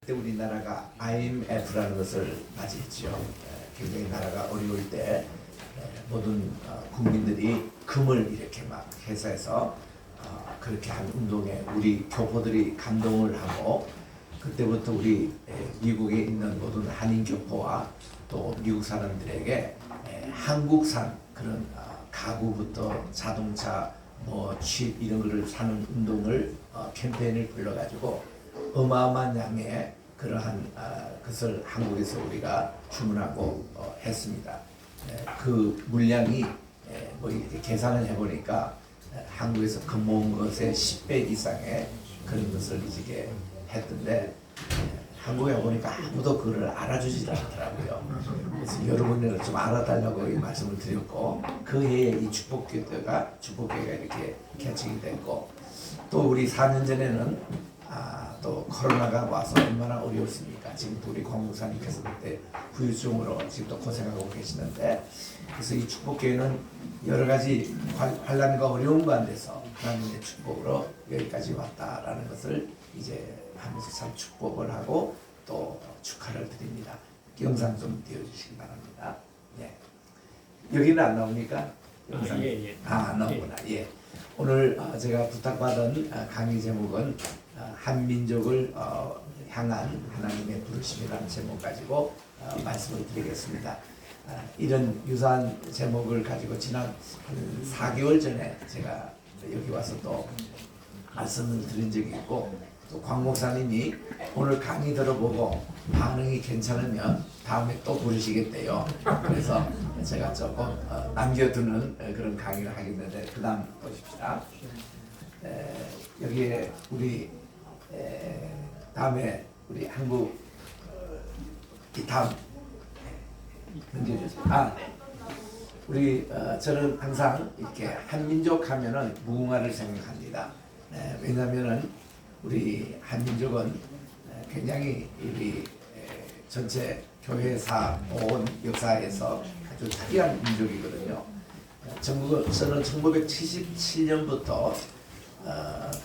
그때 우리나라가 IMF라는 것을 맞이했죠. 굉장히 나라가 어려울 때 모든 국민들이 금을 이렇게 막 회사에서 그렇게 한 운동에 우리 교포들이 감동을 하고, 그때부터 우리 미국에 있는 모든 한인 교포와 또 미국 사람들에게 한국산 그런 가구부터 자동차 칩 이런 거를 사는 운동을 캠페인을 불러가지고 어마어마한 양의 그러한 것을 한국에서 우리가 주문하고 했습니다. 그 물량이 이렇게 계산을 해보니까 한국에서 그 모은 것의 10배 이상의 그런 것을 이제 했던데, 한국에 오니까 아무도 그걸 알아주지 않더라고요. 그래서 여러분들 좀 알아달라고 이 말씀을 드렸고, 그 해에 이 축복교회가 이렇게 개척이 됐고, 또 우리 4년 전에는 또 코로나가 와서 얼마나 어려웠습니까? 지금도 우리 광목사님께서 그때 후유증으로 지금도 고생하고 계시는데, 그래서 이 축복교회는 여러 가지 환난과 어려운 가운데서 하나님의 축복으로 여기까지 왔다라는 것을 이제 하면서 참 축복을 하고 또 축하를 드립니다. 영상 좀 띄워주시기 바랍니다. 예. 여기는 안 나옵니까? 영상? 예. 안 나오구나. 예. 오늘 제가 부탁받은 강의 제목은 한민족을 향한 하나님의 부르심이라는 제목 가지고 말씀을 드리겠습니다. 이런 유사한 제목을 가지고 지난 4개월 전에 제가 여기 와서 또 말씀을 드린 적이 있고, 또 광 목사님이 오늘 강의 들어보고 반응이 괜찮으면 다음에 또 부르시겠대요. 그래서 제가 조금 남겨두는 그런 강의를 하겠는데, 그 다음 보십시다. 여기에 우리 다음에 우리 한국 이 다음 넘겨주세요. 네. 우리 저는 항상 이렇게 한민족 하면은 무궁화를 생각합니다. 왜냐하면은 우리 한민족은 굉장히 우리 전체 교회사 온 역사에서 아주 특이한 민족이거든요. 저는 1977년부터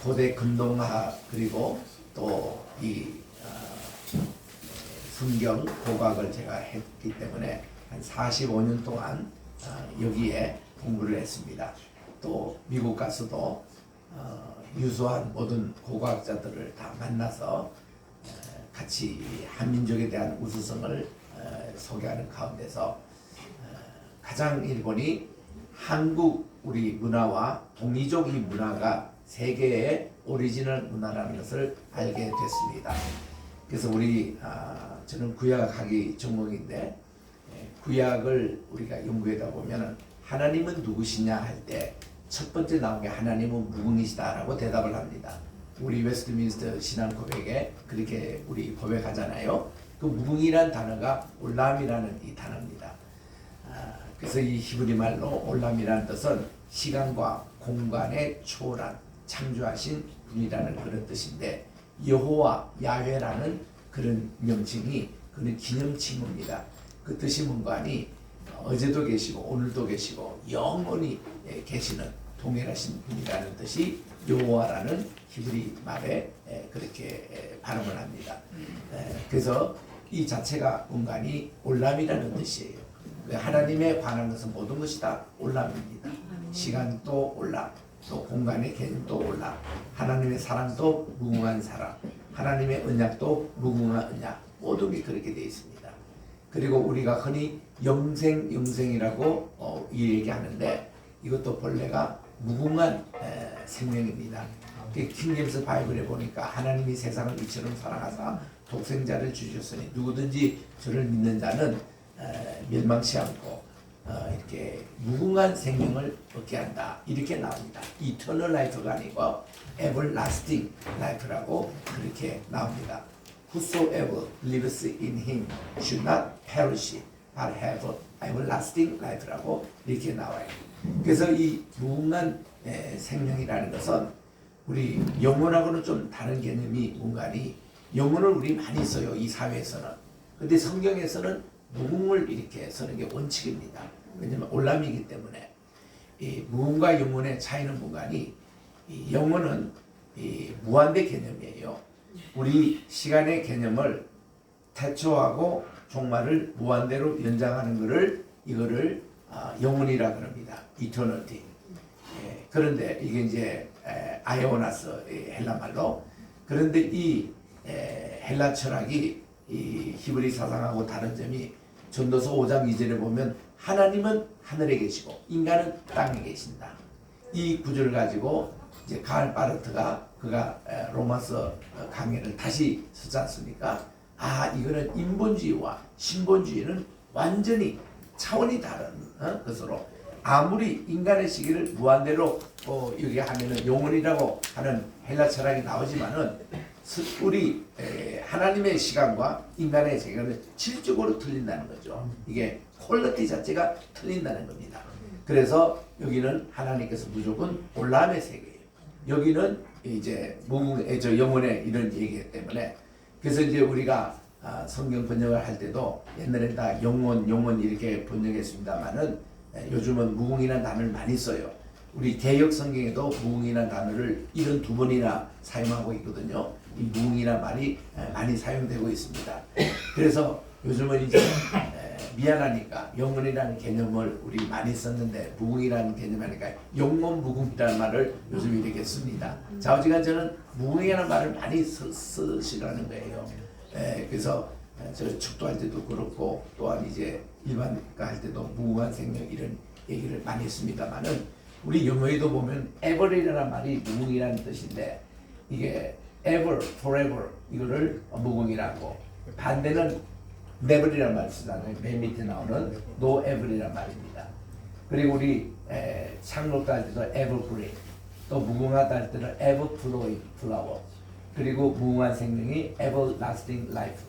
고대 금동화 그리고 또 이 순경 고각을 제가 했기 때문에 한 45년 동안 여기에 공부를 했습니다. 또 미국 가서도 유수한 모든 고고학자들을 다 만나서 같이 한민족에 대한 우수성을 소개하는 가운데서 가장 일본이 한국 우리 문화와 동이족 이 문화가 세계의 오리지널 문화라는 것을 알게 됐습니다. 그래서 우리 저는 구약학이 전공인데, 구약을 우리가 연구하다 보면은 하나님은 누구시냐 할 때 첫 번째 나온 게 하나님은 무궁이시다라고 대답을 합니다. 우리 웨스트민스터 신앙 고백에 그렇게 우리 고백하잖아요. 그 무궁이란 단어가 올람이라는 이 단어입니다. 그래서 이 히브리 말로 올람이라는 뜻은 시간과 공간의 초월한 창조하신 분이라는 그런 뜻인데, 여호와 야훼라는 그런 명칭이 그는 기념칭입니다. 그 뜻이 뭔가니 어제도 계시고 오늘도 계시고 영원히 계시는 동일하신 분이라는 뜻이 여호와라는 히브리 말에 그렇게 발음을 합니다. 그래서 이 자체가 뭔가니 올람이라는 뜻이에요. 하나님에 관한 것은 모든 것이 다 올람입니다. 시간도 올람, 또 공간의 개념도 올람, 하나님의 사랑도 무궁한 사랑, 하나님의 언약도 무궁한 언약, 모든 게 그렇게 되어 있습니다. 그리고 우리가 흔히 영생이라고 얘기하는데, 이것도 본래가 무궁한 생명입니다. 킹제임스 바이블에 보니까 하나님이 세상을 이처럼 사랑하사 독생자를 주셨으니 누구든지 저를 믿는 자는 멸망치 않고 이렇게 무궁한 생명을 얻게 한다, 이렇게 나옵니다. Eternal life가 아니고 Everlasting life라고 그렇게 나옵니다. Whosoever lives in him should not perish but have everlasting life라고 이렇게 나와요. 그래서 이 무궁한 생명이라는 것은 우리 영혼하고는 좀 다른 개념이 뭔가니, 영혼을 우리 많이 써요, 이 사회에서는. 근데 성경에서는 무궁을 이렇게 쓰는 게 원칙입니다. 왜냐하면 올람이기 때문에. 이 무궁과 영혼의 차이는 뭔가니, 이 영혼은 이 무한대 개념이에요. 우리 시간의 개념을 태초하고 종말을 무한대로 연장하는 것을 이거를 영혼이라 그럽니다. eternity. 그런데 이게 이제 아이오나스 헬라 말로. 그런데 이 헬라 철학이 이 히브리 사상하고 다른 점이 전도서 5장 2절에 보면 하나님은 하늘에 계시고 인간은 땅에 계신다. 이 구절을 가지고 이제 가을 파르트가 그가 로마서 강해를 다시 쓰지 않습니까? 이거는 인본주의와 신본주의는 완전히 차원이 다른 것으로 아무리 인간의 시기를 무한대로 여기 하면은 영혼이라고 하는 헬라 철학이 나오지만은 우리 하나님의 시간과 인간의 시간은 질적으로 틀린다는 거죠. 이게 퀄리티 자체가 틀린다는 겁니다. 그래서 여기는 하나님께서 무조건 올라함의 세계예요. 여기는 이제 영혼의 이런 얘기이기 때문에 그래서 이제 우리가 성경 번역을 할 때도 옛날에 다 영혼 이렇게 번역했습니다만은 요즘은 무궁이라는 단어를 많이 써요. 우리 개역 성경에도 무궁이라는 단어를 72번이나 사용하고 있거든요. 이 무궁이라는 말이 많이 사용되고 있습니다. 그래서 요즘은 이제 미안하니까 영혼이라는 개념을 우리 많이 썼는데 무궁이라는 개념 하니까 영혼 무궁이라는 말을 요즘 이렇게 씁니다. 좌우지간 저는 무궁이라는 말을 많이 쓰시라는 거예요. 그래서 저 축도할 때도 그렇고 또한 이제 일반가 할 때도 무궁한 생명 이런 얘기를 많이 했습니다만은 우리 영어에도 보면 ever이라는 말이 무궁이라는 뜻인데 이게 ever, forever 이거를 무궁이라고 반대는 never이라는 말을 쓰잖아요. 맨 밑에 나오는 no ever이라는 말입니다. 그리고 우리 창록도 할 때도 evergreen 또 무궁하다 할 때는 ever flowing flower 그리고 무궁한 생명이 everlasting life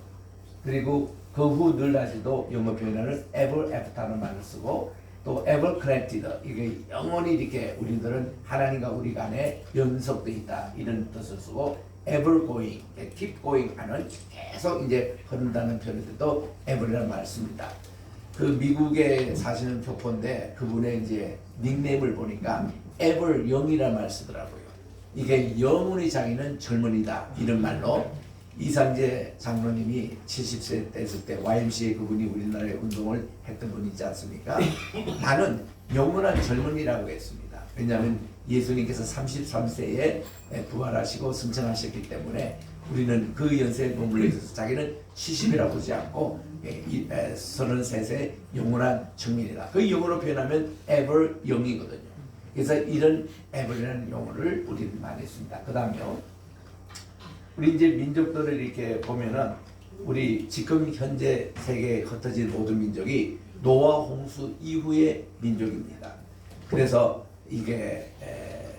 그리고 그 후 늘 다시도 영어 표현을 ever after라는 말을 쓰고 또 ever connected 이게 영원히 이렇게 우리들은 하나님과 우리 간에 연속되어 있다 이런 뜻을 쓰고 ever going, keep going 하는 계속 이제 흐른다는 표현도 ever이라는 말을 씁니다. 그 미국에 사시는 교포인데 그분의 이제 닉네임을 보니까 ever young이라는 말을 쓰더라고요. 이게 영혼의 장인은 젊은이다 이런 말로 이상재 장로님이 70세 됐을 때 YMCA 그분이 우리나라에 운동을 했던 분이지 않습니까? 나는 영원한 젊은이라고 했습니다. 왜냐하면 예수님께서 33세에 부활하시고 승천하셨기 때문에 우리는 그 연세에 머물러 있어서 자기는 70이라고 보지 않고 33세 영원한 청년이다. 그 영어로 표현하면 ever young이거든요. 그래서 이런 ever이라는 용어를 우리는 많이 했습니다. 그 다음에요. 우리 이제 민족들을 이렇게 보면은 우리 지금 현재 세계에 흩어진 모든 민족이 노아 홍수 이후의 민족입니다. 그래서 이게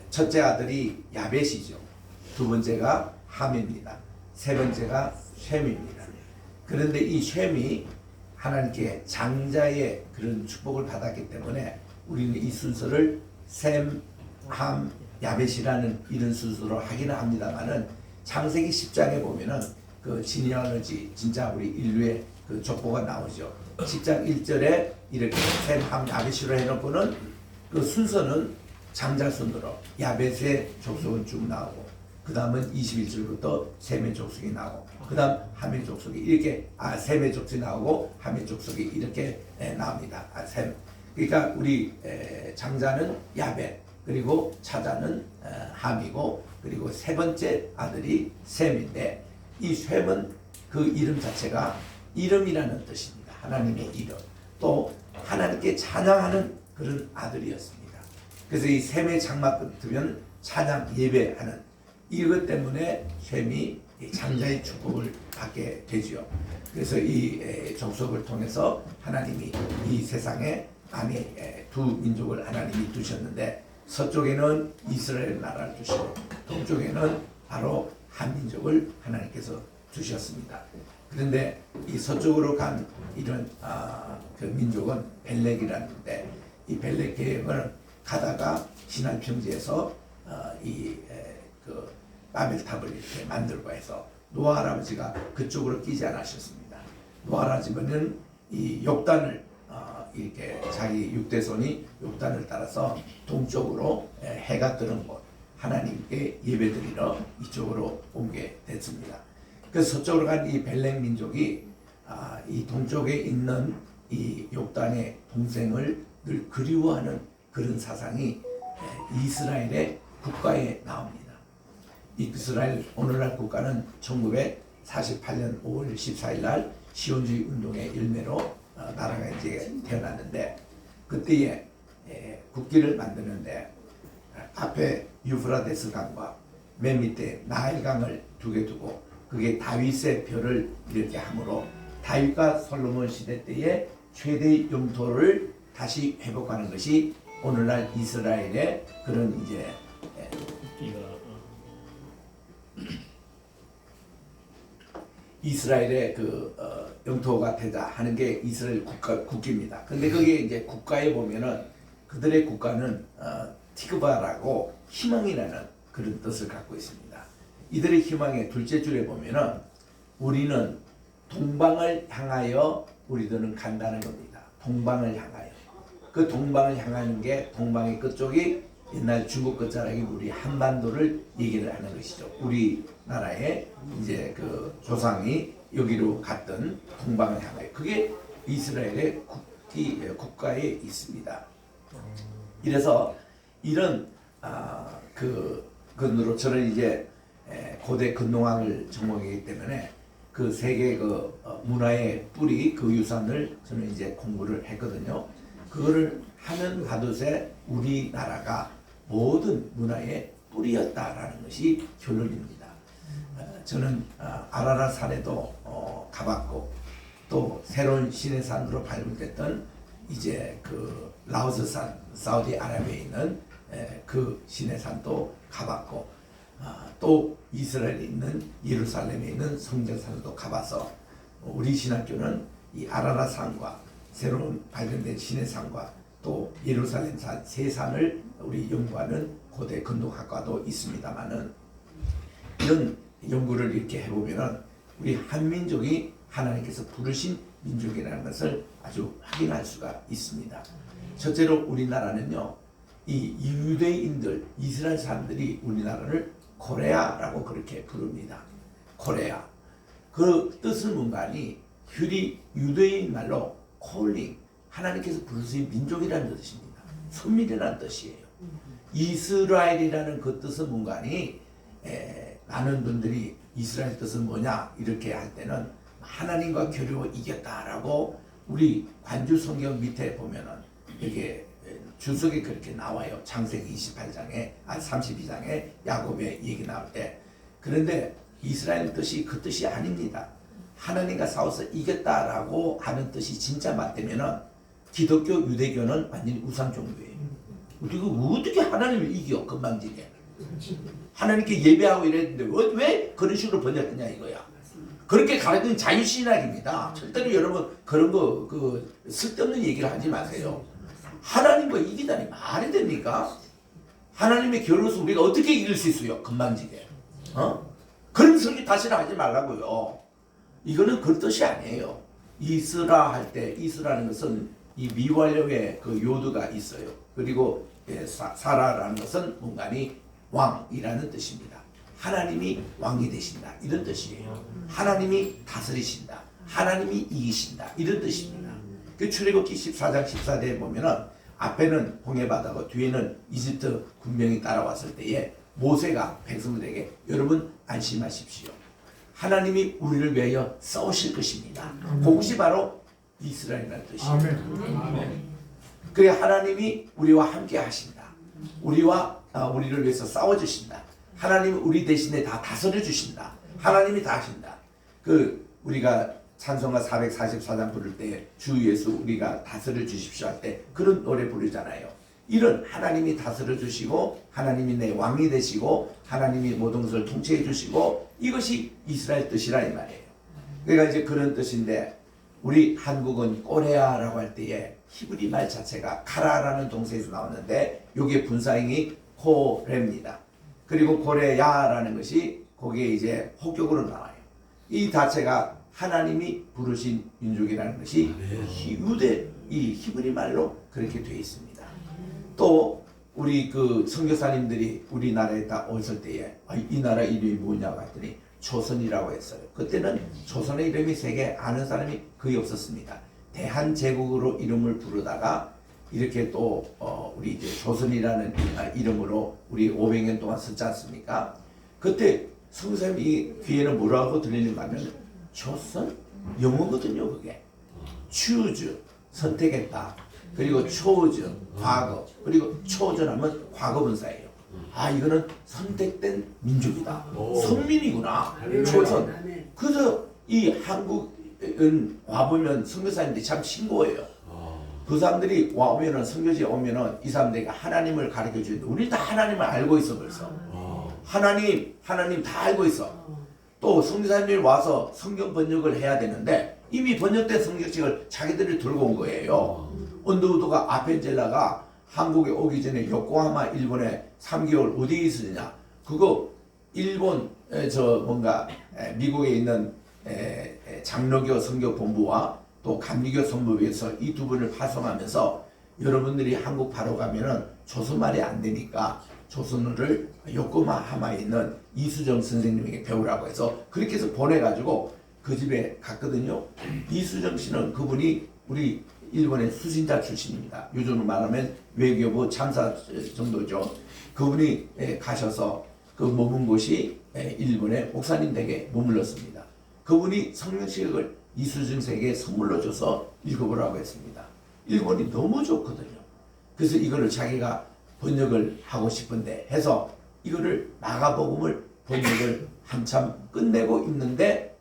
첫째 아들이 야벳이죠. 두 번째가 함입니다. 세 번째가 셈입니다. 그런데 이 셈이 하나님께 장자의 그런 축복을 받았기 때문에 우리는 이 순서를 셈, 함, 야벳이라는 이런 순서로 하기는 합니다만은 창세기 10장에 보면은 그 지니얼러지 진짜 우리 인류의 그 족보가 나오죠. 10장 1절에 이렇게 셈, 함, 야벳으로 해놓고는 그 순서는 장자 순으로 야벳의 족속은 쭉 나오고 그 다음은 21절부터 셈의 족속이 나오고 그 다음 함의 족속이 이렇게 셈의 족속이 나오고 함의 족속이 이렇게 나옵니다. 셈. 그러니까 우리 장자는 야벳 그리고 차자는 함이고 그리고 세 번째 아들이 셈인데 이 셈은 그 이름 자체가 이름이라는 뜻입니다. 하나님의 이름. 또 하나님께 찬양하는 그런 아들이었습니다. 그래서 이 셈의 장막 같으면 찬양 예배하는 이것 때문에 셈이 장자의 축복을 받게 되죠. 그래서 이 족속을 통해서 하나님이 이 세상에 두 민족을 하나님이 두셨는데 서쪽에는 이스라엘 나라를 두시고 동쪽에는 바로 한민족을 하나님께서 두셨습니다. 그런데 이 서쪽으로 간 이런 그 민족은 벨렉이라는데 이 벨렉 계획을 가다가 시날 평지에서 그 바벨탑을 이렇게 만들고 해서 노아 할아버지가 그쪽으로 끼지 않으셨습니다. 노아 할아버지는 이 욕단을 이렇게 자기 6대손이 욕단을 따라서 동쪽으로 해가 뜨는 곳 하나님께 예배드리러 이쪽으로 오게 됐습니다. 그래서 서쪽으로 간 이 벨렉 민족이 이 동쪽에 있는 이 욕단의 동생을 늘 그리워하는 그런 사상이 이스라엘의 국가에 나옵니다. 이스라엘 오늘날 국가는 1948년 5월 14일 날 시온주의 운동의 열매로 나라가 이제 태어났는데, 그때에 국기를 만드는데 앞에 유프라데스 강과 맨 밑에 나일 강을 두 개 두고 그게 다윗의 별을 이렇게 함으로 다윗과 솔로몬 시대 때의 최대 영토를 다시 회복하는 것이 오늘날 이스라엘의 그런 이제 이스라엘의 그 영토가 되자 하는 게 이스라엘 국기입니다. 근데 그게 이제 국가에 보면은 그들의 국가는 티그바라고 희망이라는 그런 뜻을 갖고 있습니다. 이들의 희망의 둘째 줄에 보면은 우리는 동방을 향하여 우리들은 간다는 겁니다. 동방을 향하여. 그 동방을 향하는 게 동방의 끝쪽이 옛날 중국 끝자락이 우리 한반도를 얘기를 하는 것이죠. 우리나라의 이제 그 조상이 여기로 갔던 동방을 향하여. 그게 이스라엘의 국가에 있습니다. 이래서 이런 그건으로 저는 이제 고대 근동학을 전공이기 때문에 그 세계 그 문화의 뿌리 그 유산을 저는 이제 공부를 했거든요. 그거를 하면 하듯이 우리나라가 모든 문화의 뿌리였다라는 것이 결론입니다. 저는 아라라산에도 가봤고 또 새로운 시내산으로 발굴됐던 이제 그 라오스산 사우디아라비아에 있는 그 시내산도 가봤고 또 이스라엘에 있는 예루살렘에 있는 성전산도 가봐서 우리 신학교는 이 아라라산과 새로운 발견된 시내산과 또 예루살렘산 세 산을 우리 연구하는 고대 근동학과도 있습니다만은 이런 연구를 이렇게 해보면은 우리 한민족이 하나님께서 부르신 민족이라는 것을 아주 확인할 수가 있습니다. 첫째로 우리나라는요, 이 유대인들, 이스라엘 사람들이 우리나라를 코레아라고 그렇게 부릅니다. 코레아. 그 뜻은 뭔가니 유대인 말로 콜링, 하나님께서 부르신 민족이라는 뜻입니다. 선민이라는 뜻이에요. 이스라엘이라는 그 뜻은 뭔가니 많은 분들이 이스라엘 뜻은 뭐냐 이렇게 할 때는 하나님과 겨루어 이겼다라고 우리 관주 성경 밑에 보면은 이게 주석에 그렇게 나와요. 창세기 28장에 32장에 야곱의 얘기 나올 때. 그런데 이스라엘 뜻이 그 뜻이 아닙니다. 하나님과 싸워서 이겼다라고 하는 뜻이 진짜 맞다면은 기독교 유대교는 완전히 우상 종교예요. 우리가 어떻게 하나님을 이겨 금방지게 하나님께 예배하고 이랬는데 왜 그런 식으로 번역했냐 이거야. 그렇게 가르치는 자유신학입니다. 절대로 여러분 그런 거 쓸데없는 얘기를 하지 마세요. 하나님과 이기다니 말이 됩니까? 하나님의 결론에서 우리가 어떻게 이길 수 있어요? 금방지게. 그런 소리 다시는 하지 말라고요. 이거는 그 뜻이 아니에요. 이스라 할 때 이스라는 것은 이 미완료의 그 요드가 있어요. 그리고 사라라는 것은 뭔가니 왕이라는 뜻입니다. 하나님이 왕이 되신다 이런 뜻이에요. 하나님이 다스리신다. 하나님이 이기신다 이런 뜻입니다. 그 출애굽기 14장 14절에 보면은 앞에는 홍해바다고 뒤에는 이집트 군병이 따라왔을 때에 모세가 백성들에게 여러분 안심하십시오. 하나님이 우리를 위하여 싸우실 것입니다. 그것이 바로 이스라엘이라는 뜻이에요. 그래 하나님이 우리와 함께 하신다. 우리를 위해서 싸워주신다. 하나님이 우리 대신에 다 다스려 주신다. 하나님이 다 하신다. 우리가 찬송가 444장 부를 때 주 예수 우리가 다스려 주십시오 할 때 그런 노래 부르잖아요. 이런 하나님이 다스려 주시고 하나님이 내 왕이 되시고 하나님이 모든 것을 통치해 주시고 이것이 이스라엘 뜻이라 이 말이에요. 그러니까 이제 그런 뜻인데 우리 한국은 꼬레아라고 할 때에 히브리 말 자체가 카라라는 동사에서 나왔는데 이게 분사형이 코레입니다. 그리고 고레야라는 것이 거기에 이제 호격으로 나와요. 이 자체가 하나님이 부르신 민족이라는 것이 이 히브리 말로 그렇게 되어 있습니다. 또 우리 그 선교사님들이 우리나라에 딱 왔을 때에 이 나라 이름이 뭐냐고 했더니 조선이라고 했어요. 그때는 조선의 이름이 세계 아는 사람이 거의 없었습니다. 대한제국으로 이름을 부르다가 이렇게 또 우리 이제 조선이라는 이름으로 우리 500년 동안 썼지 않습니까? 그때 선교사님 이 귀에는 뭐라고 들리는가 하면 조선? 영어거든요. 그게 choose 선택했다. 그리고 chose 과거, 그리고 chosen하면 과거분사예요. 아, 이거는 선택된 민족이다. 선민이구나. 조선. 그래서 이 한국은 와보면 선교사님들이 참 신고해요. 그 사람들이 와오면은 선교지에 오면은 이 사람들이 하나님을 가르쳐 주는데 우리 다 하나님을 알고 있어 벌써. 하나님 다 알고 있어. 또 선교사님이 와서 성경 번역을 해야 되는데 이미 번역된 성경책을 자기들이 들고 온 거예요. 언더우드가 아펜젤라가 한국에 오기 전에 요코하마 일본에 3개월 어디에 있었냐? 그거 일본 미국에 있는 장로교 선교본부와 또 감리교 선교부에서 이 두 분을 파송하면서 여러분들이 한국 바로 가면은 조선말이 안 되니까 조선어를 요코하마에 있는 이수정 선생님에게 배우라고 해서 그렇게 해서 보내가지고 그 집에 갔거든요. 이수정 씨는 그분이 우리 일본의 수신자 출신입니다. 요즘으로 말하면 외교부 참사 정도죠. 그분이 가셔서 그 머문 곳이 일본의 목사님 댁에 머물렀습니다. 그분이 성경책을 이수정 씨에게 선물로 줘서 읽어보라고 했습니다. 일본이 너무 좋거든요. 그래서 이거를 자기가 번역을 하고 싶은데 해서 이거를 마가복음을 번역을 한참 끝내고 있는데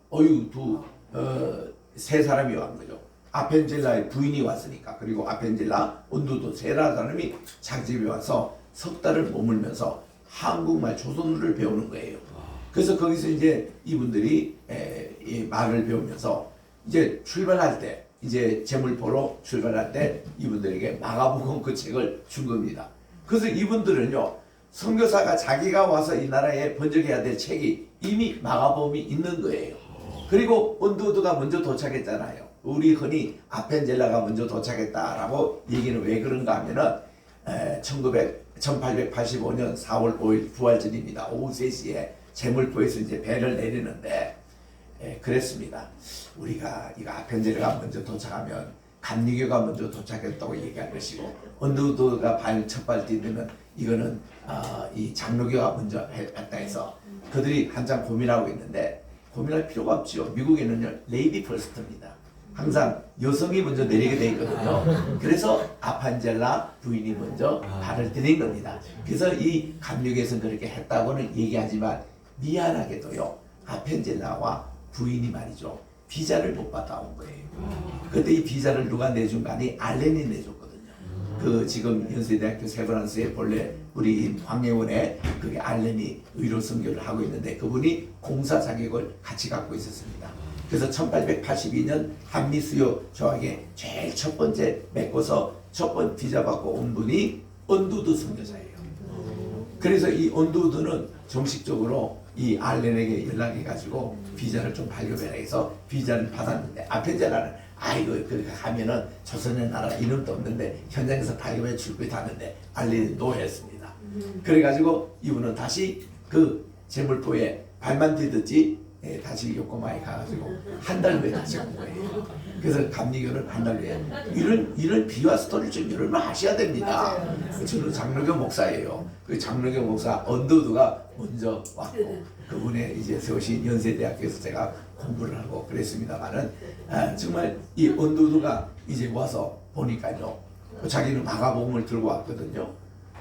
세 사람이 온 거죠. 아펜젤라의 부인이 왔으니까. 그리고 아펜젤라 온두도 세라 사람이 자기 집에 와서 석 달을 머물면서 한국말 조선어를 배우는 거예요. 그래서 거기서 이제 이분들이 이 말을 배우면서 이제 출발할 때 이제 제물포로 출발할 때 이분들에게 마가복음 그 책을 준 겁니다. 그래서 이분들은요 선교사가 자기가 와서 이 나라에 번역해야 될 책이 이미 마가복음이 있는 거예요. 그리고 온두우드가 먼저 도착했잖아요. 우리 흔히 아펜젤라가 먼저 도착했다라고 얘기는 왜 그런가 하면은 1885년 4월 5일 부활절입니다. 오후 3시에 제물포에서 이제 배를 내리는데 그랬습니다. 우리가 이거 아펜젤라가 먼저 도착하면 감리교가 먼저 도착했다고 얘기할 것이고 온두우드가 첫발 뛰면 이거는 이 장로교가 먼저 했다 해서 그들이 한참 고민하고 있는데 고민할 필요가 없죠. 미국에는요 레이디 퍼스트입니다. 항상 여성이 먼저 내리게 돼 있거든요. 그래서 아펜젤라 부인이 먼저 발을 들인 겁니다. 그래서 이 감리교에서는 그렇게 했다고는 얘기하지만 미안하게도요 아펜젤라와 부인이 말이죠 비자를 못 받아온 거예요. 그때 이 비자를 누가 내준 거 아니 알렌이 내줬거든요. 그 지금 연세대학교 세브란스에 본래 우리 황예원에 그게 알렌이 의료 선교를 하고 있는데 그분이 공사 자격을 같이 갖고 있었습니다. 그래서 1882년 한미 수요 조약에 제일 첫 번째 맺고서 첫 번째 비자 받고 온 분이 온두우드 선교사예요. 그래서 이 온두우드는 정식적으로 이 알렌에게 연락해가지고 비자를 좀 발급해라 해서 비자를 받았는데 아펜젤라는 아이고 그렇게 하면은 조선의 나라 이름도 없는데 현장에서 발급해 줄 거다 하는데 알렌이 노했습니다. 그래가지고 이분은 다시 그 제물포에 발만 디뎠지 다시 요코마에 가가지고 한 달 후에 다시 온 거예요. 그래서 감리교는 한 달 후에 이런 비화 스토리를 좀 여러분 아셔야 됩니다. 저는 장로교 목사예요. 그 장로교 목사 온두우드가 먼저 왔고 그분의 이제 세우신 연세대학교에서 제가 공부를 하고 그랬습니다만은 정말 이 온두우드가 이제 와서 보니까요 자기는 마가복음을 들고 왔거든요.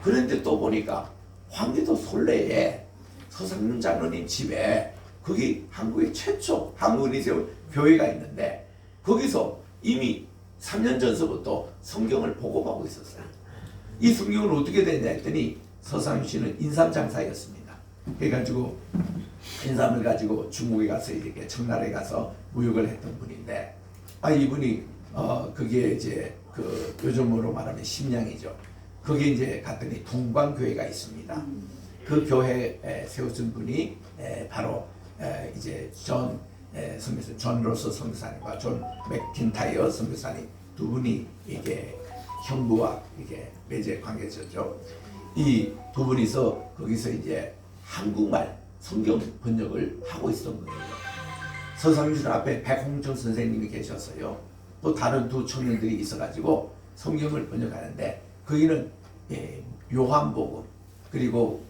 그런데 또 보니까 황제도 솔레에 서상윤 장로님 집에 거기 한국의 최초 한국인이 세운 교회가 있는데 거기서 이미 3년 전서부터 성경을 보고하고 있었어요. 이 성경은 어떻게 됐냐 했더니 서상윤 씨는 인삼 장사였습니다. 그래가지고 인삼을 가지고 중국에 가서 이렇게 청나라에 가서 무역을 했던 분인데 이분이 그게 이제 그 요즘으로 말하면 심양이죠. 거기에 이제 갔더니 동방교회가 있습니다. 그 교회에 세우신 분이 바로 이제 존 로서 선교사님과 존 맥킨타이어 선교사님 두 분이 이게 형부와 이게 매제 관계였죠. 이 두 분이서 거기서 이제 한국말 성경 번역을 하고 있었던 거예요. 서상준 앞에 백홍철 선생님이 계셨어요. 또 다른 두 청년들이 있어가지고 성경을 번역하는데 거기는 요한복음 그리고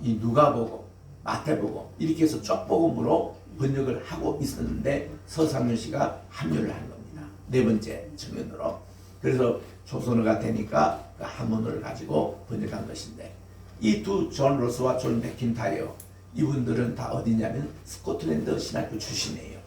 이 누가복음, 마태복음 이렇게 해서 쪽복음으로 번역을 하고 있었는데 서상준 씨가 합류를 한 겁니다. 네 번째 청년으로. 그래서 조선어가 되니까 그 한문어를 가지고 번역한 것인데 이 두 존 로스와 존 맥킨타이어 이분들은 다 어디냐면 스코틀랜드 신학교 출신이에요.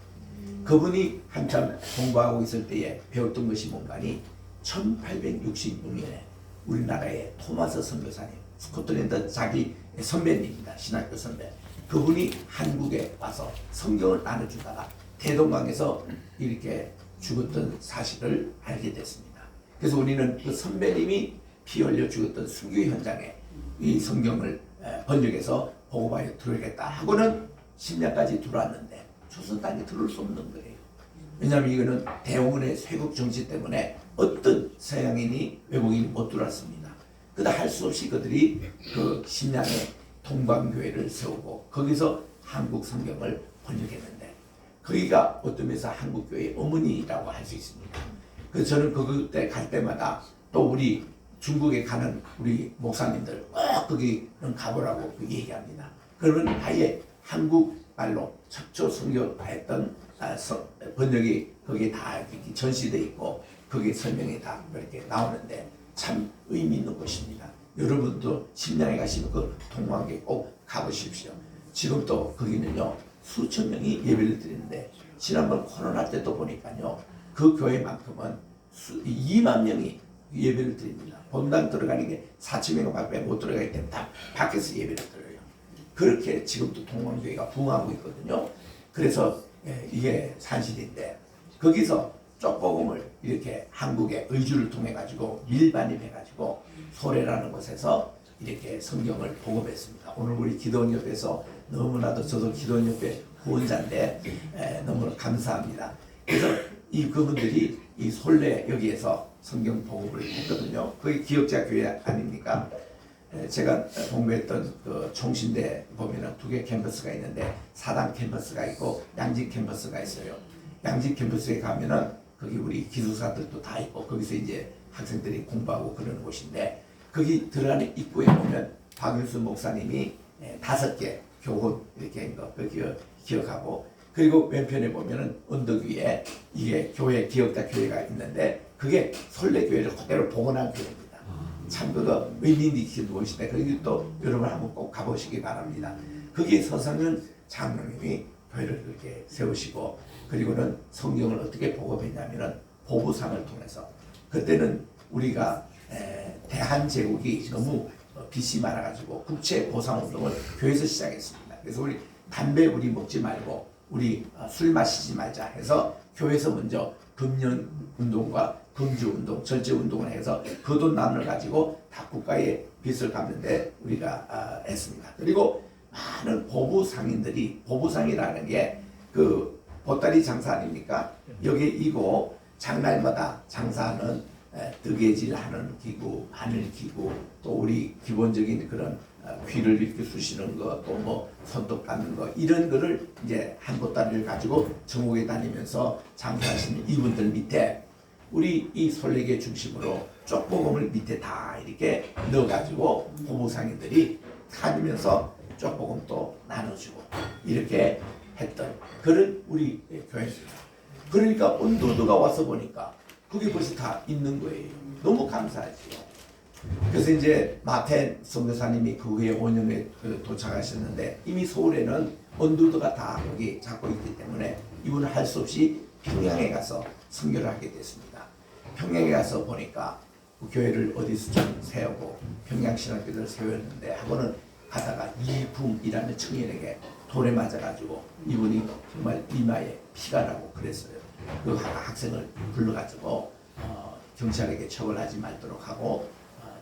그분이 한참 공부하고 있을 때에 배웠던 것이 뭔가니 1866년에 우리나라의 토마스 선교사님, 스코틀랜드 자기 선배님입니다. 신학교 선배. 그분이 한국에 와서 성경을 나눠주다가 대동강에서 이렇게 죽었던 사실을 알게 됐습니다. 그래서 우리는 그 선배님이 피 흘려 죽었던 순교 현장에 이 성경을 번역해서 보고받아 들어오겠다 하고는 10년까지 들어왔는데 조선 땅에 들어올 수 없는 거예요. 왜냐하면 이거는 대원군의 쇄국 정치 때문에 어떤 서양인이 외국인이 못 들어왔습니다. 그러다 할 수 없이 그들이 그 심양에 동방교회를 세우고 거기서 한국 성경을 번역했는데 거기가 어떤 면에서 한국교회의 어머니라고 할 수 있습니다. 그래서 저는 그때 갈 때마다 또 우리 중국에 가는 우리 목사님들 꼭 거기는 가보라고 얘기합니다. 그러면 아예 한국말로 척조 성경했던 번역이 거기에 다 전시되어 있고 거기에 설명이 다 이렇게 나오는데 참 의미 있는 곳입니다. 여러분도 심양에 가시면 그 동방교회 꼭 가보십시오. 지금 또 거기는요 수천 명이 예배를 드리는데 지난번 코로나 때도 보니까요 그 교회만큼은 2만 명이 예배를 드립니다. 본당 들어가는 게 4천 명밖에 못 들어가기 때문에 다 밖에서 예배를 드려요. 그렇게 지금도 동방교회가 부흥하고 있거든요. 그래서 이게 사실인데 거기서 쪽복음을 이렇게 한국의 의주를 통해 가지고 밀반입해 가지고 소래라는 곳에서 이렇게 성경을 보급했습니다. 오늘 우리 기도원협에서 너무나도 저도 기도원협의 후원자인데 너무 감사합니다. 그래서 이 그분들이 이 솔레 여기에서 성경 보급을 했거든요. 그게 기역자 교회 아닙니까? 제가 공부했던 그 총신대 보면은 두 개 캠퍼스가 있는데 사당 캠퍼스가 있고 양진 캠퍼스가 있어요. 양진 캠퍼스에 가면은 거기 우리 기숙사들도 다 있고 거기서 이제 학생들이 공부하고 그러는 곳인데 거기 들어가는 입구에 보면 박윤수 목사님이 5개 교훈 이렇게 한 거 기억하고 그리고 왼편에 보면은 언덕 위에 이게 교회 기억자 교회가 있는데 그게 솔레교회를 그대로 복원한 교회입니다. 참 그거 의미 있는 곳인데 거기 또 여러분 한번 꼭 가보시기 바랍니다. 거기 서상은 장로님이 교회를 그렇게 세우시고 그리고는 성경을 어떻게 보급했냐면은 보부상을 통해서 그때는 우리가 대한제국이 너무 빚이 많아가지고 국채 보상운동을 교회에서 시작했습니다. 그래서 우리 담배 우리 먹지 말고 우리 술 마시지 말자 해서 교회에서 먼저 금연운동과 금주운동, 절제운동을 해서 그 돈 남을 가지고 다 국가에 빚을 갚는데 우리가 했습니다. 그리고 많은 보부상인들이 보부상이라는 게 그 보따리 장사 아닙니까? 여기 이고 장날마다 장사하는 뜨개질하는 기구, 바늘 기구, 또 우리 기본적인 그런 귀를 이렇게 쑤시는 거, 또 뭐 손톱 깎는 거 이런 거를 이제 한 보따리를 가지고 전국에 다니면서 장사하시는 이분들 밑에 우리 이 솔레교 중심으로 쪽복음을 밑에 다 이렇게 넣어가지고 보부상인들이 다니면서 쪽복음도 나눠주고 이렇게 했던 그런 우리 교회입니다. 그러니까 온도도가 와서 보니까 그게 벌써 다 있는 거예요. 너무 감사하지요. 그래서 이제 마태 선교사님이 그 후에 5년에 도착하셨는데 이미 서울에는 언두도가 다 여기 잡고 있기 때문에 이분은 할 수 없이 평양에 가서 선교를 하게 됐습니다. 평양에 가서 보니까 그 교회를 어디서 좀 세우고 평양신학교를 세웠는데 하고는 가다가 이붕이라는 청년에게 돌에 맞아가지고 이분이 정말 이마에 피가 나고 그랬어요. 그 학생을 불러가지고 경찰에게 처벌하지 말도록 하고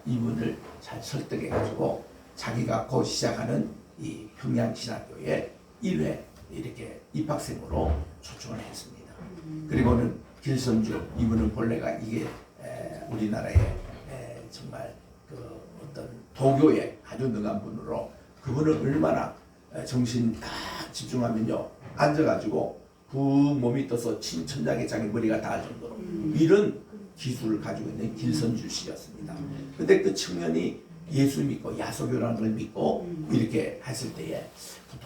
이분을 잘 설득해가지고 자기가 곧 시작하는 이 평양신학교에 1회 이렇게 입학생으로 초청을 했습니다. 그리고는 길선주 이분은 본래가 이게 우리나라의 정말 그 어떤 도교에 아주 능한 분으로 그분은 얼마나 정신 딱 집중하면요 앉아가지고 부 몸이 떠서 천장에 자기 머리가 닿을 정도로 이런 기술을 가지고 있는 길선주 씨였습니다. 근데 그 청년이 예수 믿고 야소교라는 걸 믿고 이렇게 했을 때에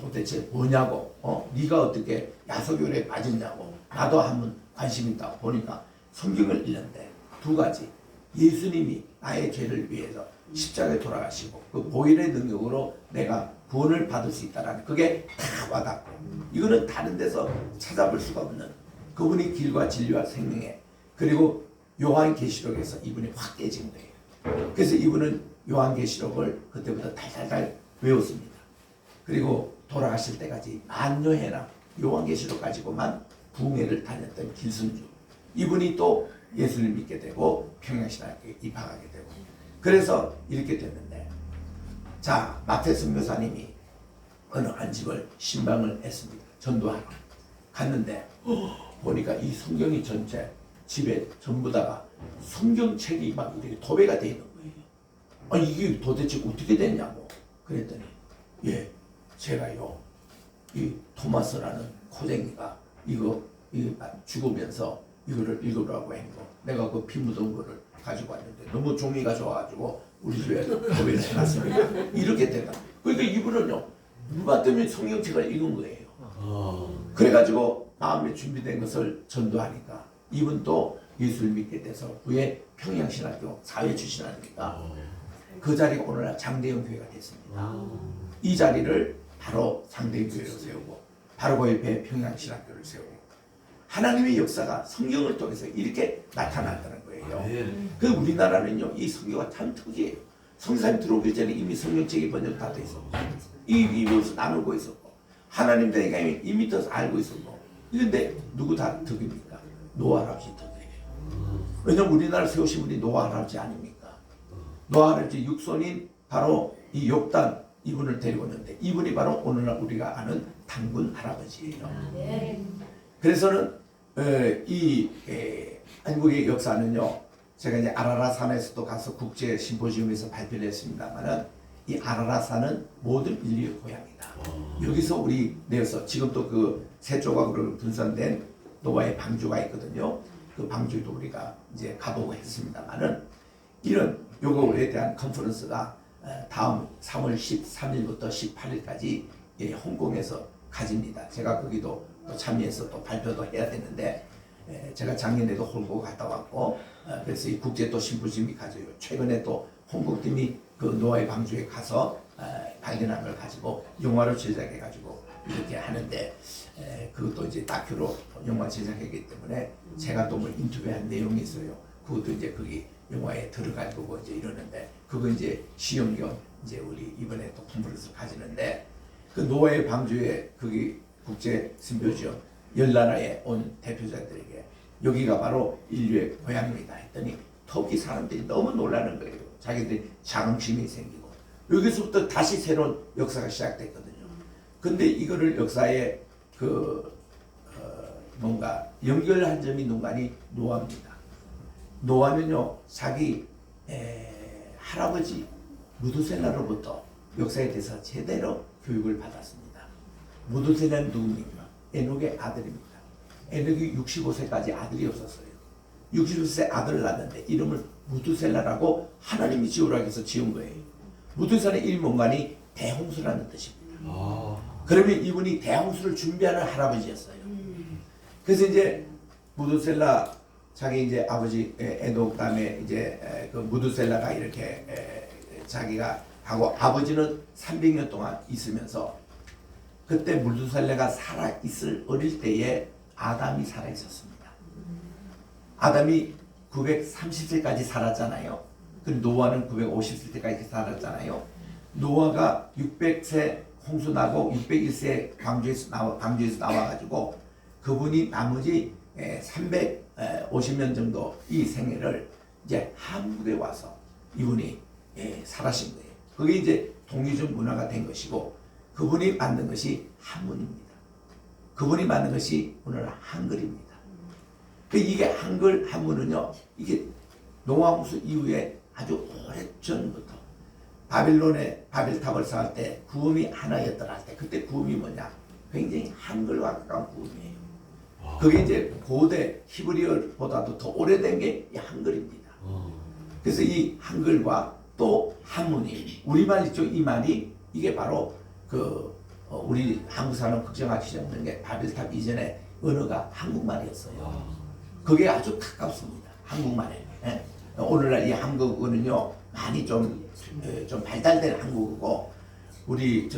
도대체 뭐냐고 네가 어떻게 야소교에 빠졌냐고 나도 한번 관심 있다고 보니까 성경을 읽는데 두 가지 예수님이 나의 죄를 위해서 십자가에 돌아가시고 그 보혈의 능력으로 내가 구원을 받을 수 있다라는 그게 다 와닿고 이거는 다른 데서 찾아볼 수가 없는 그분이 길과 진리와 생명에 그리고 요한계시록에서 이분이 확 깨진 거예요. 그래서 이분은 요한계시록을 그때부터 달달달 외웠습니다. 그리고 돌아가실 때까지 만여해나 요한계시록 가지고만 부흥회를 다녔던 길순주 이분이 또 예수를 믿게 되고 평양신학교에 입학하게 되고 그래서 이렇게 됐는데 자 마태 선교사님이 어느 한 집을 신방을 했습니다. 전도하러 갔는데 보니까 이 성경이 전체 집에 전부 다가 성경책이 막 이렇게 도배가 되어 있는 거예요. 아니 이게 도대체 어떻게 됐냐고 그랬더니 예 제가요 이 토마스라는 고쟁이가 이거 죽으면서 이거를 읽으라고 했고 내가 그 피 묻은 거를 가지고 왔는데 너무 종이가 좋아가지고 우리 집에 도배를 해놨습니다. 이렇게 된다. 그러니까 이분은요 누가 때문에 성경책을 읽은 거예요. 그래가지고 마음에 준비된 것을 전도하니까 이분도 예수를 믿게 돼서 후에 평양신학교 사회 출신하니까 그 자리가 오늘날 장대영 교회가 됐습니다. 이 자리를 바로 장대영 교회로 세우고 바로 그 옆에 평양신학교를 세우고 하나님의 역사가 성경을 통해서 이렇게 나타난다는 거예요. 그 우리나라는요 이 성경가 참 특이해요. 성사님 들어오기 전에 이미 성경책이 번역 다 돼 있었고 이것을 나누고 있었고 하나님 되니까 이미 더 알고 있었고 그런데 누구 다 덕입니까? 노아 할아버지 덕이에요. 왜냐면 우리나라 세우신 분이 노아 할아버지 아닙니까? 노아 할아버지 육손인 바로 이 욥단 이분을 데리고 오는데 이분이 바로 오늘날 우리가 아는 당군 할아버지예요. 그래서는 이 한국의 역사는요 제가 이제 아라라산에서도 가서 국제 심포지움에서 발표를 했습니다만은 이 아라라산은 모든 인류의 고향이다. 여기서 우리 내어서 지금 또 그 세 조각으로 분산된 노아의 방주가 있거든요. 그 방주도 우리가 이제 가보고 했습니다만은 이런 요거에 대한 컨퍼런스가 다음 3월 13일부터 18일까지 홍콩에서 가집니다. 제가 거기도 또 참여해서 또 발표도 해야 되는데 제가 작년에도 홍콩 갔다 왔고 그래서 이 국제 또 심포지움이 가져요. 최근에 또 홍콩팀이 그 노아의 방주에 가서 발견한 걸 가지고 영화로 제작해 가지고 이렇게 하는데 그것도 이제 다큐로 영화 제작했기 때문에 제가 또 뭐 인터뷰한 내용이 있어요. 그것도 이제 거기 영화에 들어갈 거고 이제 이러는데 그거 이제 시험 겸 이제 우리 이번에 또 컨퍼런스 가지는데 그 노아의 방주에 거기 국제 심포지움 10나라에 온 대표자들에게 여기가 바로 인류의 고향입니다 했더니 터키 사람들이 너무 놀라는 거예요. 자기들이 자긍심이 생기고 여기서부터 다시 새로운 역사가 시작됐거든요. 근데 이거를 역사에 뭔가 연결한 점이 누가니 노아입니다. 노아는요 자기 할아버지 무두셀라로부터 역사에 대해서 제대로 교육을 받았습니다. 무두셀라는 누굽니까? 에녹의 아들입니다. 에녹이 65세까지 아들이 없었어요. 65세 아들을 낳았는데 이름을 무두셀라라고 하나님이 지으라고 해서 지은 거예요. 무두셀라의 일문관이 대홍수라는 뜻입니다. 그러면 이분이 대홍수를 준비하는 할아버지였어요. 그래서 이제 무두셀라 자기 이제 아버지 에녹 다음에 이제 그 무두셀라가 이렇게 자기가 하고 아버지는 300년 동안 있으면서 그때 무두셀라가 살아 있을 어릴 때에 아담이 살아 있었습니다. 아담이 930세까지 살았잖아요. 그리고 노아는 950세 때까지 살았잖아요. 노아가 600세 홍수 나고 601세 방주에서 나와가지고 그분이 나머지 350년 정도 이 생애를 이제 한국에 와서 이분이 살아신 거예요. 그게 이제 동유적 문화가 된 것이고 그분이 만든 것이 한문입니다. 그분이 만든 것이 오늘 한글입니다. 이게 한글 한문은요, 이게 노아 홍수 이후에 아주 오래전부터 바벨론의 바벨탑을 쌓을 때 구음이 하나였더라 할 때 그때 구음이 뭐냐? 굉장히 한글과 가까운 구음이에요. 그게 이제 고대 히브리어보다도 더 오래된 게 이 한글입니다. 그래서 이 한글과 또 한문이 우리말 있죠? 이 말이 이게 바로 우리 한국 사람 걱정하시지 않는 게 바벨탑 이전에 언어가 한국말이었어요. 그게 아주 가깝습니다. 한국말에. 예? 오늘날 이 한국어는요 많이 좀 발달된 한국어고 우리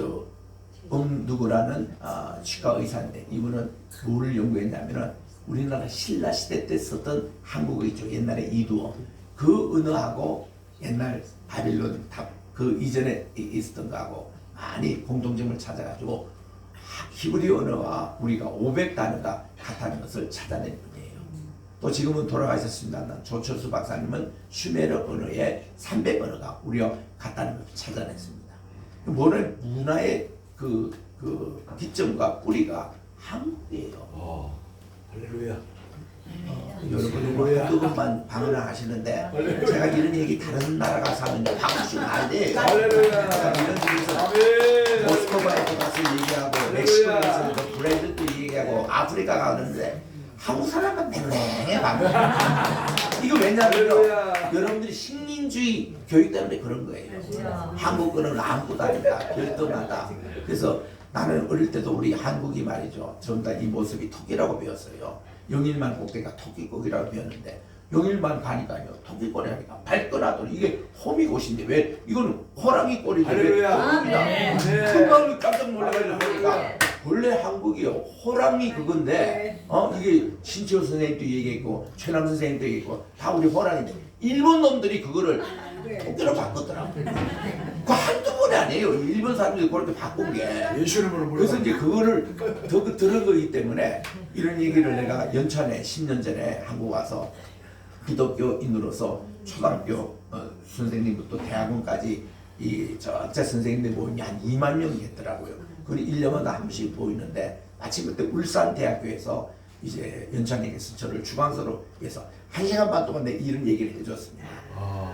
누구라는 치과 의사인데 이분은 뭐를 연구했냐면은 우리나라 신라 시대 때 썼던 한국어 있죠. 옛날에 이두어 그 언어하고 옛날 바빌론 탑 그 이전에 있었던 거하고 많이 공통점을 찾아가지고 히브리 언어와 우리가 500단어가 같다는 것을 찾아낸 분이에요. 또 지금은 돌아가셨습니다만 조철수 박사님은 슈메르 언어의 300언어가 우리와 같다는 것을 찾아냈습니다. 뭐는 문화의 그 기점과 뿌리가 한국이에요. 할렐루야. 여러분은 한국만 방문하시는데 제가 이런 얘기 다른 나라 가서 하면 박수치면 안 돼요. 제가 이런 식에서 모스크바에도 가서 얘기하고 멕시코에서 브라질도 얘기하고 아프리카 가는데 한국 사람만 맹맹해 막. 이거 왜냐면요 여러분들이 식민주의 교육 때문에 그런 거예요. 한국어는 아무것도 아니다 별도마다. 그래서 나는 어릴 때도 우리 한국이 말이죠 전부 다 이 모습이 토끼라고 배웠어요. 영일만 꼭대기가 토끼꼬기라고 배웠는데 영일만 가니까요 토끼꼬리 하니까 발끈하더니 이게 호미곶인데 왜 이거는 호랑이 꼬리인데 왜 토끼다. 그 마음이 깜짝 놀라가지고 보니까 원래 한국이요 호랑이 그건데 이게 신치호 선생님도 얘기했고 최남 선생님도 얘기했고 다 우리 호랑이인데 일본 놈들이 그거를 토끼로 바꿨더라고. 그 한두 번이 아니에요. 일본 사람들이 그렇게 바꾼 게. 그래서 이제 그거를 더 들은 거기 때문에 이런 얘기를 내가 연찬에 10년 전에 한국 와서 기독교인으로서 초등학교 선생님부터 대학원까지 제 선생님들 모임이 한 2만 명이 했더라고요. 그리고 1년마다 한 번씩 모이는데 마침 그때 울산대학교에서 이제 연찬에게서 저를 주방서로 해서 1시간 반 동안 내 이런 얘기를 해줬습니다.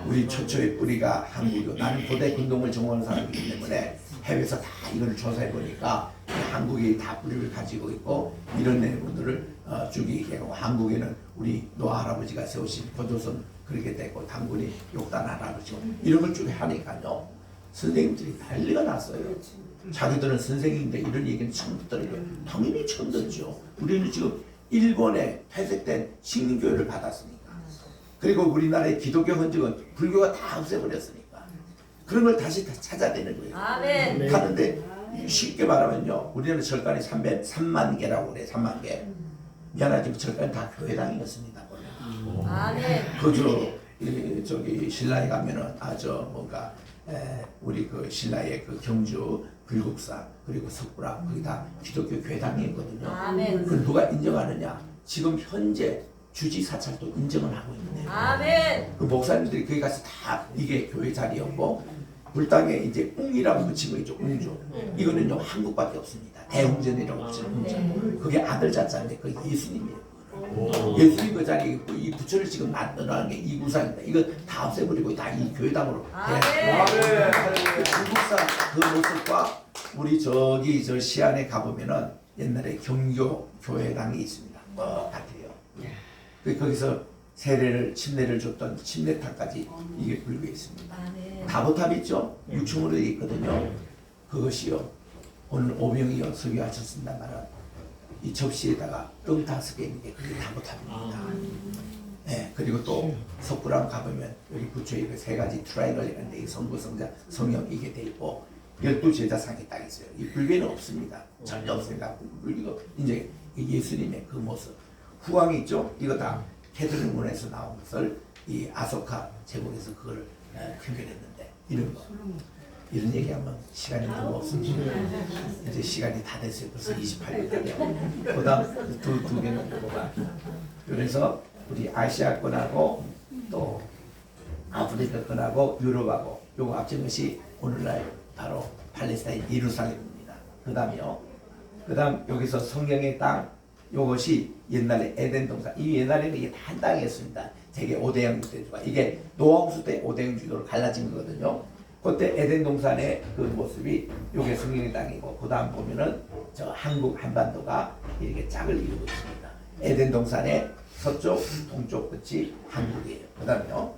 우리 최초의 뿌리가 한국이고 나는 고대 군동을 전공하는 사람이기 때문에 해외에서 다 이걸 조사해 보니까 한국이 다 뿌리를 가지고 있고 이런 내용들을 쭉 얘기하고 한국에는 우리 노아 할아버지가 세우신 고조선 그렇게 됐고 당군이 욕단 할아버지고 이런 걸 쭉 하니까요 선생님들이 난리가 났어요. 자기들은 선생님인데 이런 얘기는 처음 듣더라고요. 당연히 처음 듣죠. 우리는 지금 일본에 퇴색된 식민교육을 받았으니까. 그리고 우리나라의 기독교 흔적은 불교가 다 없애버렸으니까 그런 걸 다시 다 찾아내는 거예요. 아멘. 하는데 쉽게 말하면요 우리나라 절간이 3만 개라고 그래. 3만 개. 미안하지만 절간이 다 교회당이었습니다. 아멘. 저기 신라에 가면은 뭔가 우리 그 신라의 그 경주 불국사 그리고 석굴암 거기 다 기독교 교회당이거든요. 아멘. 그걸 누가 인정하느냐? 지금 현재 주지 사찰도 인정을 하고 있는데요. 아멘. 그 목사님들이 거기 가서 다 이게 교회 자리였고 불당에 이제 웅이라고 붙인 거 있죠. 웅주. 이거는요 한국밖에 없습니다. 대웅전이라고 붙이는 웅전. 그게 아들 자자인데 그 예수님이에요. 예수님 그 자리에 있고 이 부처를 지금 만들어가는 게 이구상입니다. 이거 다 없애버리고 다 이 교회당으로. 중국사 그 모습과 우리 저 시안에 가보면은 옛날에 경교 교회당이 있습니다. 같아요. 거기서 침례를 줬던 침례탑까지 이게 불교에 있습니다. 다보탑 있죠? 6층으로 되어 있거든요. 그것이요. 오늘 오명이요 설교하셨습니다만 이 접시에다가 떡 5개 있는 게 그게 다보탑입니다. 네, 그리고 또 석굴암 가보면 여기 부처의 그 3가지 트라이걸이라는데 이 성부, 성자, 성령 이게 돼 있고 12제자상이 딱 있어요. 이 불교는 없습니다. 전혀 없습니다. 불교가 이제 예수님의 그 모습. 후광이 있죠? 이거 다 캐톨릭 문화에서 나온 것을 이 아소카 제국에서 그걸 표현했는데 이런 얘기하면 시간이 너무 없습니다. 이제 시간이 다 됐어요. 벌써 28분까지. 그다음 두 개는 뭐가? 그래서 우리 아시아권하고 또 아프리카권하고 유럽하고 요거 앞진 것이 오늘날 바로 팔레스타인 예루살렘입니다. 그다음 여기서 성경의 땅 요것이 옛날에 에덴 동산. 이 옛날에는 이게 다 한 땅이었습니다. 되게 5대양 주도가 이게 노아홍수 때 5대양 주도로 갈라진 거거든요. 그때 에덴 동산의 그 모습이 요게 성경의 땅이고 그 다음 보면은 저 한국 한반도가 이렇게 짝을 이루고 있습니다. 에덴 동산의 서쪽, 동쪽 끝이 한국이에요. 그 다음에요.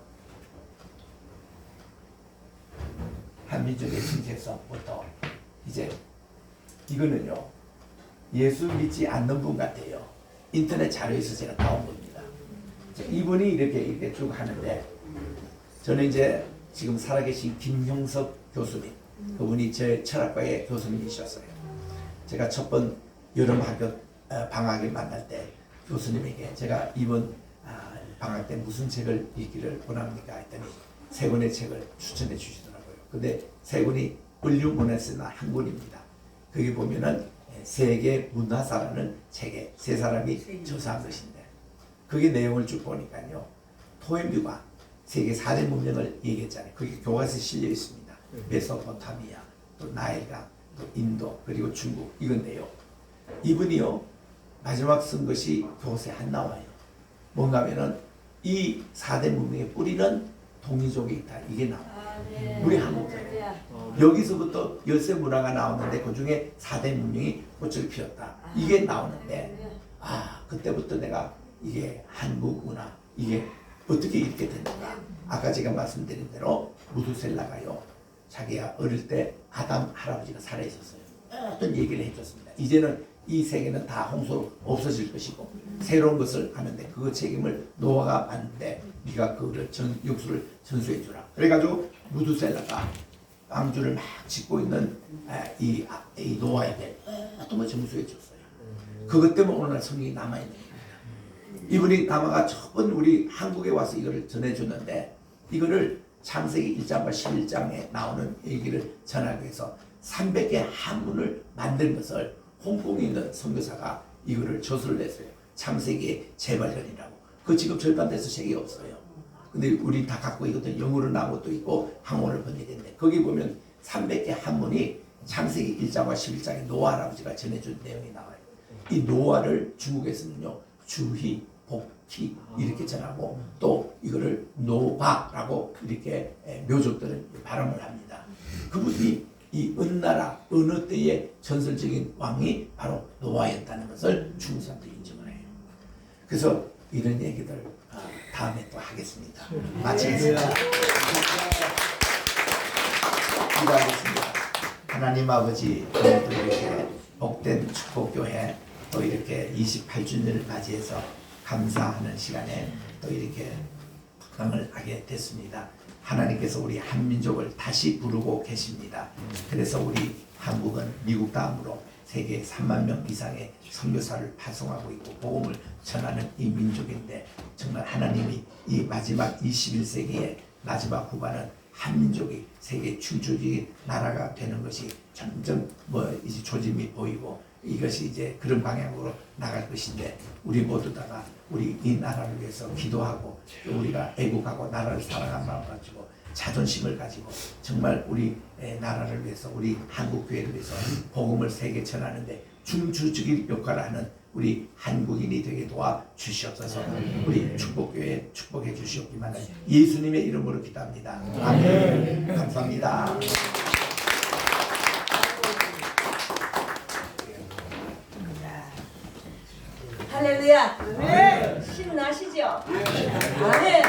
한민족의 정체성부터 이제 이거는요. 예수 믿지 않는 분 같아요. 인터넷 자료에서 제가 나온 겁니다. 이분이 이렇게 쭉 하는데 저는 이제 지금 살아계신 김형석 교수님, 그분이 제 철학과의 교수님이셨어요. 제가 첫 번 여름 학교 방학에 만날 때 교수님에게 제가 이번 방학 때 무슨 책을 읽기를 원합니까 했더니 세 권의 책을 추천해 주시더라고요. 근데 세 권이 을류문화세나 한 권입니다. 거기 보면은 세계 문화사라는 책에 세 사람이 저서한 것인데 그게 내용을 쭉 보니까요. 토인비가 세계 4대 문명을 얘기했잖아요. 거기 교과서에 실려 있습니다. 메소포타미아, 또 나일강, 또 인도, 그리고 중국 이건데요. 이분이요 마지막 쓴 것이 교과서에 안 나와요. 뭔가 하면은 이 4대 문명의 뿌리는 동이족에 있다. 이게 나와요. 우리 한국 사람. 여기서부터 열세 문화가 나오는데 그 중에 4대 문명이 꽃을 피웠다. 이게 나오는데 그때부터 내가 이게 한국 문화 이게 어떻게 이렇게 됐는가. 아까 제가 말씀드린 대로 무두셀라가요. 자기가 어릴 때 아담 할아버지가 살아있었어요. 어떤 얘기를 해줬습니다. 이제는 이 세계는 다 홍수로 없어질 것이고 새로운 것을 하는데 그 책임을 노아가 받는데 네가 그거를 육수를 전수해 주라. 그래가지고 무두셀라가 방주를 막 짓고 있는 이 노아에게 어떤 걸 전수해 줬어요. 그것 때문에 오늘날 성경이 남아있는 겁니다. 이분이 남아가 처음 우리 한국에 와서 이거를 전해줬는데 이거를 창세기 1장과 11장에 나오는 얘기를 전하기 위해서 300개 한문을 만든 것을 홍콩에 있는 선교사가 이거를 저술을 했어요. 창세기의 재발견이라고. 그 지금 절반돼서 책이 없어요. 근데 우리 다 갖고 있거든. 영어로 나온 것도 있고 한국어를 번역했는데 거기 보면 300개 한문이 창세기 1장과 11장에 노아 할아버지가 전해준 내용이 나와요. 이 노아를 중국에서는요 주희, 복희 이렇게 전하고 또 이거를 노바라고 이렇게 묘족들은 발음을 합니다. 그분이 이 은나라 어느 때의 전설적인 왕이 바로 노아였다는 것을 중국 사람들이 인정을 해요. 그래서 이런 얘기들 다음에 또 하겠습니다. 마치겠습니다. 기도하겠습니다. 하나님 아버지 오늘도 이렇게 복된 축복교회 또 이렇게 28주년을 맞이해서 감사하는 시간에 또 이렇게 강을 하게 됐습니다. 하나님께서 우리 한민족을 다시 부르고 계십니다. 그래서 우리 한국은 미국 다음으로 세계 3만 명 이상의 선교사를 파송하고 있고 복음을 전하는 이 민족인데 정말 하나님이 이 마지막 21세기의 마지막 후반은 한민족이 세계 충주적인 나라가 되는 것이 점점 이제 조짐이 보이고 이것이 이제 그런 방향으로 나갈 것인데 우리 모두 다가 우리 이 나라를 위해서 기도하고 우리가 애국하고 나라를 사랑하는 마음 가지고 자존심을 가지고 정말 우리 나라를 위해서 우리 한국교회를 위해서 복음을 세계 전하는데 중추적인 역할을 하는 우리 한국인이 되게 도와 주시옵소서. 우리 축복교회 축복해 주시옵기만 예수님의 이름으로 기도합니다. 아멘. 감사합니다. 할렐루야. 신나시죠? 아멘.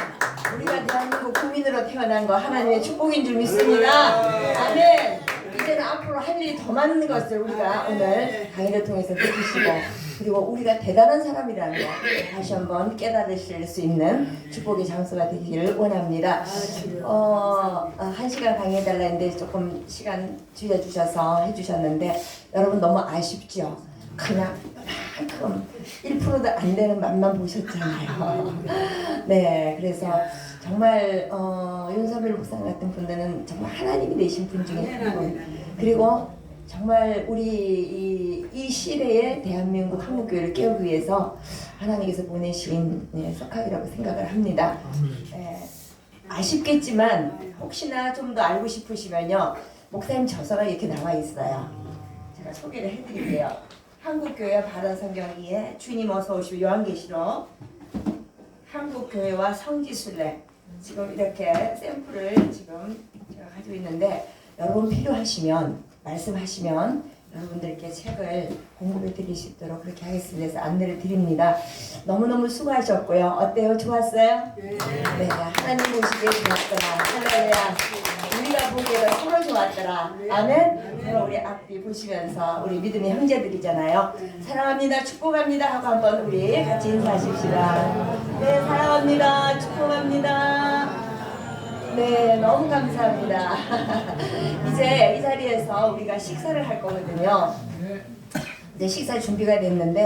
우리가 대한민국 국민으로 태어난 거 하나님의 축복인 줄 믿습니다. 아멘. 이제는 앞으로 할 일이 더 많은 것을 우리가 오늘 강의를 통해서 느끼시고 그리고 우리가 대단한 사람이라는 거 다시 한번 깨달으실 수 있는 축복의 장소가 되기를 원합니다. 1시간 강의해달라 했는데 조금 시간 줄여주셔서 해주셨는데 여러분 너무 아쉽죠? 그냥 이만큼 1%도 안 되는 맛만 보셨잖아요. 네, 그래서 정말 윤석열 목사님 같은 분들은 정말 하나님이 내신 분 중에 한 분. 그리고 정말 우리 이 시대의 대한민국 한국교회를 깨우기 위해서 하나님께서 보내신 석학이라고 생각을 합니다. 아쉽겠지만 혹시나 좀 더 알고 싶으시면요. 목사님 저서가 이렇게 나와 있어요. 제가 소개를 해드릴게요. 한국교회 바른성경기에 주님 어서 오시오 요한계시록 한국교회와 성지순례 지금 이렇게 샘플을 지금 제가 가지고 있는데 여러분 필요하시면 말씀하시면 여러분들께 책을 공급해 드릴 수 있도록 그렇게 하겠습니다. 그래서 안내를 드립니다. 너무너무 수고하셨고요. 어때요? 좋았어요? 네. 하나님 보시기에 좋았더라. 할렐루야. 우리가 보기에도 서로 좋았더라. 아멘. 서로 우리 앞뒤 보시면서 우리 믿음의 형제들이잖아요. 사랑합니다. 축복합니다 하고 한번 우리 같이 인사하십시다. 네, 사랑합니다. 축복합니다. 네, 너무 감사합니다. 이제 이 자리에서 우리가 식사를 할 거거든요. 이제 식사 준비가 됐는데